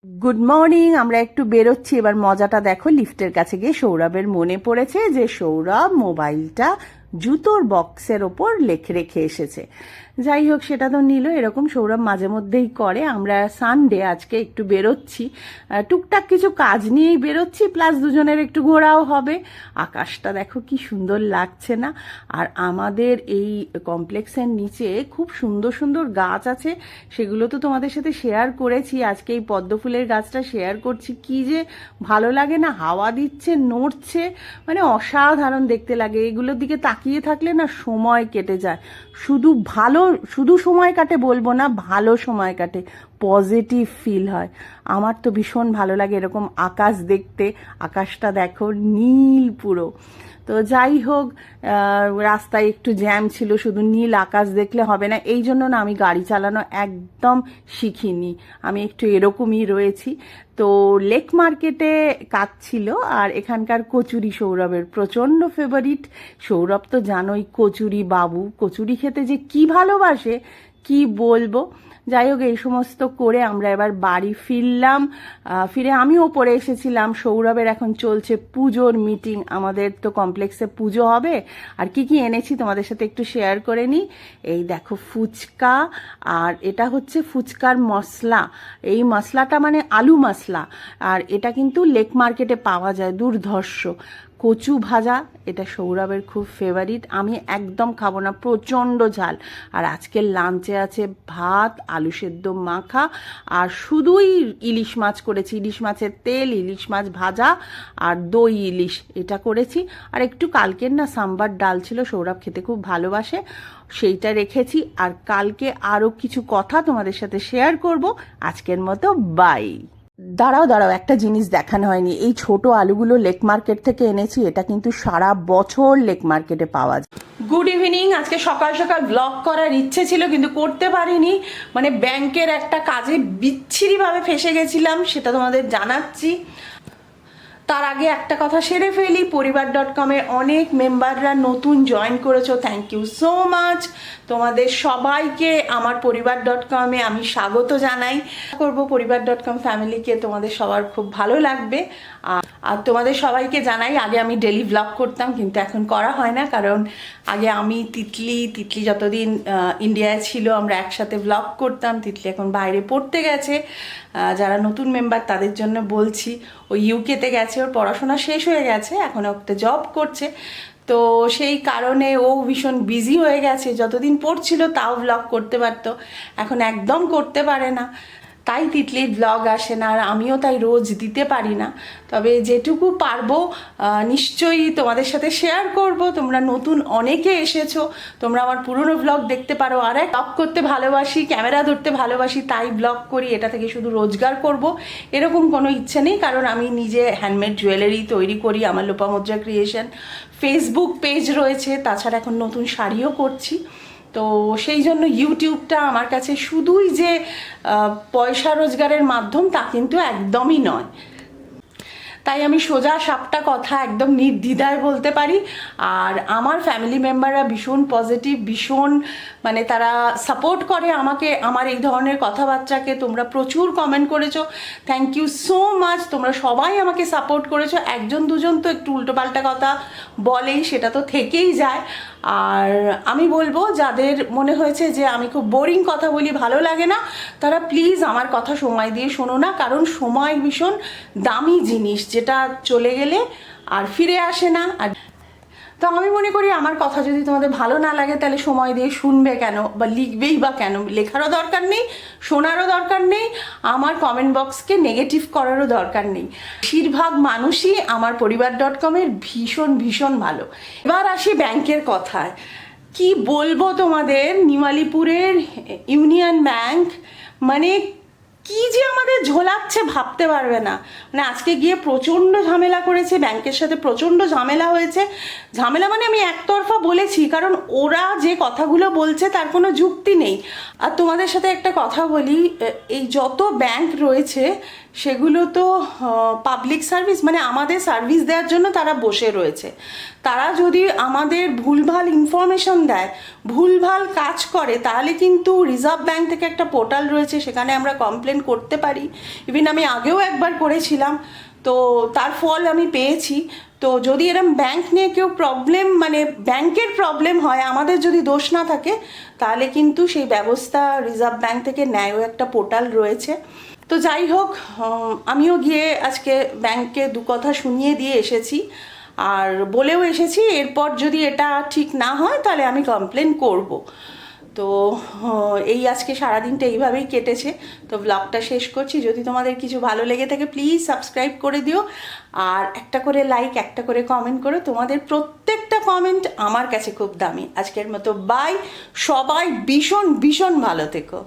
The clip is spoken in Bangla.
Good morning. আমরা একটু বেরোচ্ছি। এবার মজাটা দেখো, লিফটের কাছে গিয়ে সৌরভের মনে পড়েছে যে সৌরভ মোবাইলটা জুতোর বক্সের ওপর রেখে এসেছে। যাই হোক, সেটা তো নিল। এরকম সৌরভ মাঝে মধ্যেই করে। আমরা সানডে আজকে একটু বেরোচ্ছি, টুকটাক কিছু কাজ নিয়েই বেরোচ্ছি, প্লাস দুজনের একটু ঘোরাও হবে। আকাশটা দেখো কি সুন্দর লাগছে না? আর আমাদের এই কমপ্লেক্সের নিচে খুব সুন্দর সুন্দর গাছ আছে, সেগুলো তো তোমাদের সাথে শেয়ার করেছি। আজকে এই পদ্ম ফুলের গাছটা শেয়ার করছি। কি যে ভালো লাগে না, হাওয়া দিচ্ছে, নড়ছে, মানে অসাধারণ দেখতে লাগে। এগুলোর দিকে তাকিয়ে থাকলে না সময় কেটে যায়। শুধু সময় কাটে বলবো না, ভালো সময় কাটে, পজিটিভ ফিল হয়। আমার তো ভীষণ ভালো লাগে এরকম আকাশ দেখতে। আকাশটা দেখো নীল পুরো। তো যাই হোক, রাস্তায় একটু জ্যাম ছিল, শুধু নীল আকাশ দেখলে হবে না। এই জন্য না আমি গাড়ি চালানো একদম শিখিনি, আমি একটু এরকমই রয়েছি। তো লেক মার্কেটে কাজ ছিল, আর এখানকার কচুরি সৌরভের প্রচণ্ড ফেভারিট। সৌরভ তো জানোই, কচুরি বাবু, কচুরি খেতে যে কি ভালোবাসে কি বলবো। যাই হোক, এই সমস্ত করে আমরা এবার বাড়ি ফিরলাম। ফিরে আমিও পড়ে এসেছিলাম। সৌরভের এখন চলছে পুজোর মিটিং। আমাদের তো কমপ্লেক্সে পুজো হবে, আর কি কি এনেছি তোমাদের সাথে একটু শেয়ার করে নিই। এই দেখো ফুচকা, আর এটা হচ্ছে ফুচকার মশলা। এই মশলাটা মানে আলু মশলা, আর এটা কিন্তু লেক মার্কেটে পাওয়া যায়, দুর্ধর্ষ। কচু ভাজা, এটা সৌরভের খুব ফেভারিট। আমি একদম খাবো না, প্রচণ্ড ঝাল। আর আজকের লাঞ্চে আছে ভাত, আলু সেদ্ধ মাখা, আর শুধুই ইলিশ মাছ করেছি। ইলিশ মাছের তেল, ইলিশ মাছ ভাজা, আর দই ইলিশ, এটা করেছি। আর একটু কালকের না সাম্বার ডাল ছিল, সৌরভ খেতে খুব ভালোবাসে, সেইটা রেখেছি। আর কালকে আরও কিছু কথা তোমাদের সাথে শেয়ার করব। আজকের মতো বাই। দাঁড়াও, একটা জিনিস দেখানো হয়নি। এই ছোট আলুগুলো লেক মার্কেট থেকে এনেছি, এটা কিন্তু সারা বছর লেক মার্কেটে পাওয়া যায়। Good evening. আজকে সকাল সকাল ব্লগ করার ইচ্ছে ছিল, কিন্তু করতে পারিনি। মানে ব্যাংকের একটা কাজে বিচ্ছিরিভাবে ফেসে গেছিলাম, সেটা তোমাদের জানাচ্ছি। তার আগে একটা কথা সেরে ফেলি, পরিবার.com-এ অনেক মেম্বাররা নতুন জয়েন করেছো, থ্যাংক ইউ সো মাচ। তোমাদের সবাইকে আমার পরিবার.com-এ আমি স্বাগত জানাই। করবো পরিবার.com ফ্যামিলিকে তোমাদের সবার খুব ভালো লাগবে। আর তোমাদের সবাইকে জানাই, আগে আমি ডেলি ব্লগ করতাম, কিন্তু এখন করা হয় না, কারণ আগে আমি তিতলি যতদিন ইন্ডিয়ায় ছিল আমরা একসাথে ব্লগ করতাম। তিতলি এখন বাইরে পড়তে গেছে। যারা নতুন মেম্বার তাদের জন্য বলছি, ও ইউকেতে গেছে, ওর পড়াশোনা শেষ হয়ে গেছে, এখন একটা জব করছে। তো সেই কারণে ও ভীষণ বিজি হয়ে গেছে। যতদিন পড়ছিল তাও ব্লগ করতে পারতো, এখন একদম করতে পারে না। তাই তিতলির ব্লগ আসে না, আর আমিও তাই রোজ দিতে পারি না। তবে যেটুকু পারবো নিশ্চয়ই তোমাদের সাথে শেয়ার করব। তোমরা নতুন অনেকে এসেছো, তোমরা আমার পুরনো ব্লগ দেখতে পারো। আর ব্লগ করতে ভালোবাসি, ক্যামেরা ধরতে ভালোবাসি, তাই ব্লগ করি। এটা থেকে শুধু রোজগার করব এরকম কোনো ইচ্ছে নেই, কারণ আমি নিজে হ্যান্ডমেড জুয়েলারি তৈরি করি, আমার লোপামুদ্রা ক্রিয়েশন ফেসবুক পেজ রয়েছে। তাছাড়া এখন নতুন শাড়িও করছি। তো সেই জন্য ইউটিউবটা আমার কাছে শুধুই যে পয়সা রোজগারের মাধ্যম তা কিন্তু একদমই নয়। তাই আমি সোজা সাপটা কথা একদম নির্দ্বিধায় বলতে পারি। আর আমার ফ্যামিলি মেম্বাররা ভীষণ পজিটিভ, ভীষণ মানে তারা সাপোর্ট করে আমাকে, আমার এই ধরনের কথাবার্তাকে। তোমরা প্রচুর কমেন্ট করেছো, থ্যাংক ইউ সো মাচ। তোমরা সবাই আমাকে সাপোর্ট করেছো। একজন দুজন তো একটু উল্টোপাল্টা কথা বলেই, সেটা তো থেকেই যায়। আর আমি বলবো, যাদের মনে হয়েছে যে আমি খুব বোরিং কথা বলি, ভালো লাগে না, তারা প্লিজ আমার কথা সময় দিয়ে শোনো না, কারণ সময় ভীষণ দামি জিনিস, যেটা চলে গেলে আর ফিরে আসে না। আর তো আমি মনে করি আমার কথা যদি তোমাদের ভালো না লাগে, তাহলে সময় দিয়ে শুনবে কেন, বা লিখবেই বা কেন? লেখারও দরকার নেই, শোনারও দরকার নেই, আমার কমেন্ট বক্সকে নেগেটিভ করারও দরকার নেই। বেশিরভাগ মানুষই আমার পরিবার.com-এর ভীষণ ভালো। এবার আসি ব্যাংকের কথায়। কি বলবো তোমাদের, নিমালিপুরের ইউনিয়ন ব্যাংক মানে কি যে আমাদের ঝোলাচ্ছে ভাবতে পারবে না। মানে আজকে গিয়ে প্রচণ্ড ঝামেলা করেছে, ব্যাংকের সাথে প্রচণ্ড ঝামেলা হয়েছে। ঝামেলা মানে আমি একতরফা বলেছি, কারণ ওরা যে কথাগুলো বলছে তার কোনো যুক্তি নেই। আর তোমাদের সাথে একটা কথা বলি, এই যত ব্যাংক রয়েছে সেগুলো তো পাবলিক সার্ভিস, মানে আমাদের সার্ভিস দেওয়ার জন্য তারা বসে রয়েছে। তারা যদি আমাদের ভুলভাল ইনফরমেশন দেয়, ভুলভাল কাজ করে, তাহলে কিন্তু রিজার্ভ ব্যাঙ্ক থেকে একটা পোর্টাল রয়েছে, সেখানে আমরা কমপ্লেন করতে পারি। ইভিন আমি আগেও একবার করেছিলাম, তো তার ফল আমি পেয়েছি। তো যদি এরম ব্যাংক নিয়ে কেউ প্রবলেম, মানে ব্যাংকের প্রবলেম হয়, আমাদের যদি দোষ না থাকে, তাহলে কিন্তু সেই ব্যবস্থা রিজার্ভ ব্যাংক থেকে নেয়ও, একটা পোর্টাল রয়েছে। তো যাই হোক, আমিও গিয়ে আজকে ব্যাংকে দু কথা শুনিয়ে দিয়ে এসেছি, আর বলেও এসেছি এরপর যদি এটা ঠিক না হয় তাহলে আমি কমপ্লেন করব। তো এই আজকে সারাদিনটা এইভাবেই কেটেছে। তো ব্লগটা শেষ করছি। যদি তোমাদের কিছু ভালো লেগে থাকে প্লিজ সাবস্ক্রাইব করে দিও, আর একটা করে লাইক, একটা করে কমেন্ট করো। তোমাদের প্রত্যেকটা কমেন্ট আমার কাছে খুব দামি। আজকের মতো বাই, সবাই ভীষণ ভীষণ ভালো থেকো।